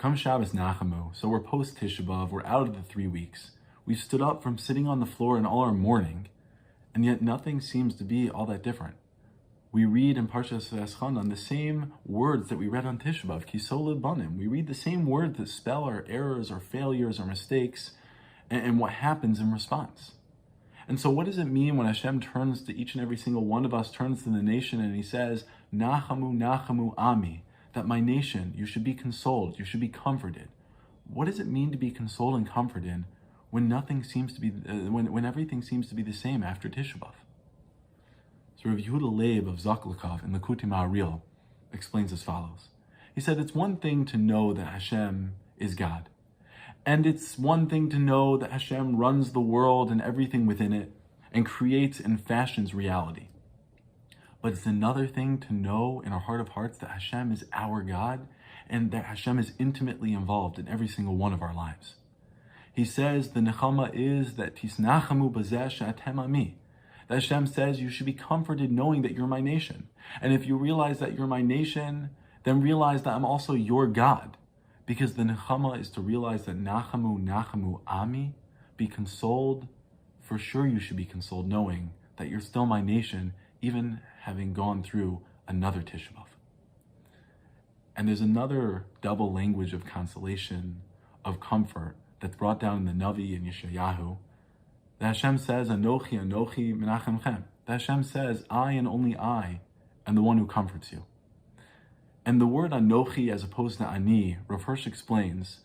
Come Shabbos Nachamu, so we're post Tisha B'Av, we're out of the 3 weeks. We've stood up from sitting on the floor in all our mourning, and yet nothing seems to be all that different. We read in Parashas the same words that we read on Tisha B'Av, Kisol Banim. We read the same words that spell our errors, our failures, our mistakes, and what happens in response. And so what does it mean when Hashem turns to each and every single one of us, turns to the nation, and he says, Nachamu, Nachamu, Ami, that my nation, you should be consoled, you should be comforted. What does it mean to be consoled and comforted when nothing seems to be, when everything seems to be the same after Tisha B'Av? So Rabbi Yehuda Leib of Zaklikov in the Likutei Maharil explains as follows. He said, it's one thing to know that Hashem is God. And it's one thing to know that Hashem runs the world and everything within it and creates and fashions reality. But it's another thing to know in our heart of hearts that Hashem is our God and that Hashem is intimately involved in every single one of our lives. He says the nechama is that tisnachamu bazeh she'atem ami. That Hashem says you should be comforted knowing that you're my nation. And if you realize that you're my nation, then realize that I'm also your God. Because the nechama is to realize that nachamu, nachamu, ami, be consoled. For sure you should be consoled knowing that you're still my nation, even having gone through another Tisha B'Av. And there's another double language of consolation, of comfort, that's brought down in the Navi and Yeshayahu. That Hashem says, Anochi, Anochi, Menachemchem. That Hashem says, I and only I am the one who comforts you. And the word Anochi as opposed to Ani, Rav Hirsch explains,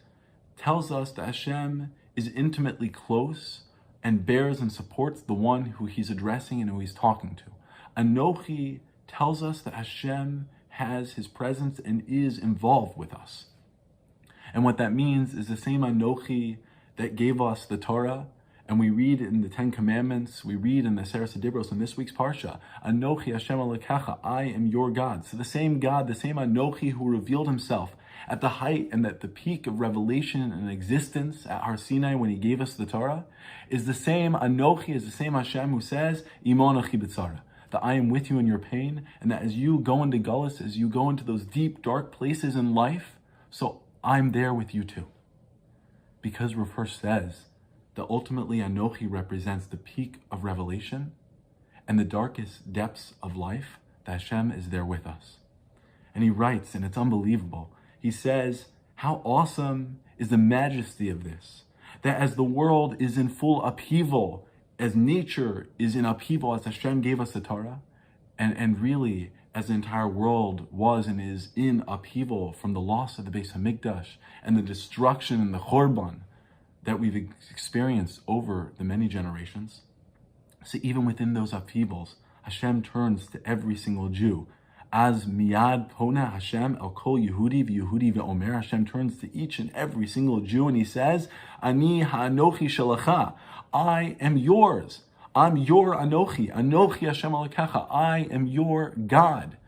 tells us that Hashem is intimately close and bears and supports the one who he's addressing and who he's talking to. Anochi tells us that Hashem has his presence and is involved with us. And what that means is the same Anochi that gave us the Torah, and we read in the 10 Commandments, we read in the Seres HaDibros in this week's Parsha, Anochi Hashem Elokecha, I am your God. So the same God, the same Anochi who revealed himself at the height and at the peak of revelation and existence at Har Sinai when he gave us the Torah, is the same Anochi, is the same Hashem who says, Imo Anochi B'tzara, that I am with you in your pain, and that as you go into Gullus, as you go into those deep, dark places in life, so I'm there with you too. Because Rav Hirsch says, that ultimately Anochi represents the peak of revelation and the darkest depths of life, that Hashem is there with us. And he writes, and it's unbelievable, he says, how awesome is the majesty of this, that as the world is in full upheaval, as nature is in upheaval, as Hashem gave us the Torah, and really as the entire world was and is in upheaval from the loss of the Beis HaMikdash and the destruction and the Chorban that we've experienced over the many generations. So even within those upheavals, Hashem turns to every single Jew. As miyad pona Hashem el kol Yehudi v'Yehudi ve'omer, Hashem turns to each and every single Jew and he says, Ani ha'anochi shelacha, I am yours. I'm your Anochi. Anochi Hashem Elokecha, I am your God.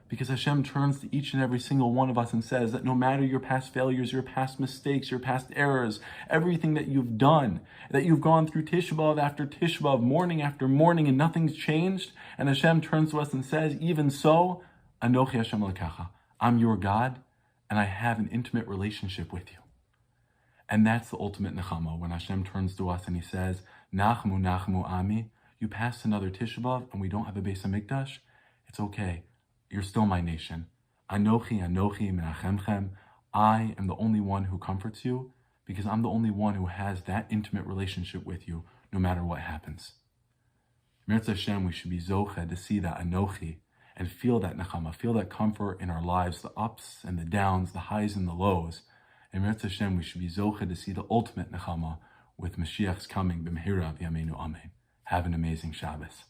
Because Hashem turns to each and every single one of us and says that no matter your past failures, your past mistakes, your past errors, everything that you've done, that you've gone through Tisha B'Av after Tisha B'Av, morning after morning, and nothing's changed, and Hashem turns to us and says, even so, Anochi Hashem Elokecha, I'm your God, and I have an intimate relationship with you. And that's the ultimate nechama, when Hashem turns to us and he says, Nachmu, Nachmu, Ami, you passed another Tisha B'Av and we don't have a Beis HaMikdash, it's okay. You're still my nation. Anochi, Anochi, Menachemchem. I am the only one who comforts you because I'm the only one who has that intimate relationship with you no matter what happens. Mirz Hashem, we should be zoche to see that Anochi and feel that nechama, feel that comfort in our lives, the ups and the downs, the highs and the lows. And Mirz Hashem, we should be zoche to see the ultimate nechama with Mashiach's coming, b'mehira v'yameinu amen. Have an amazing Shabbos.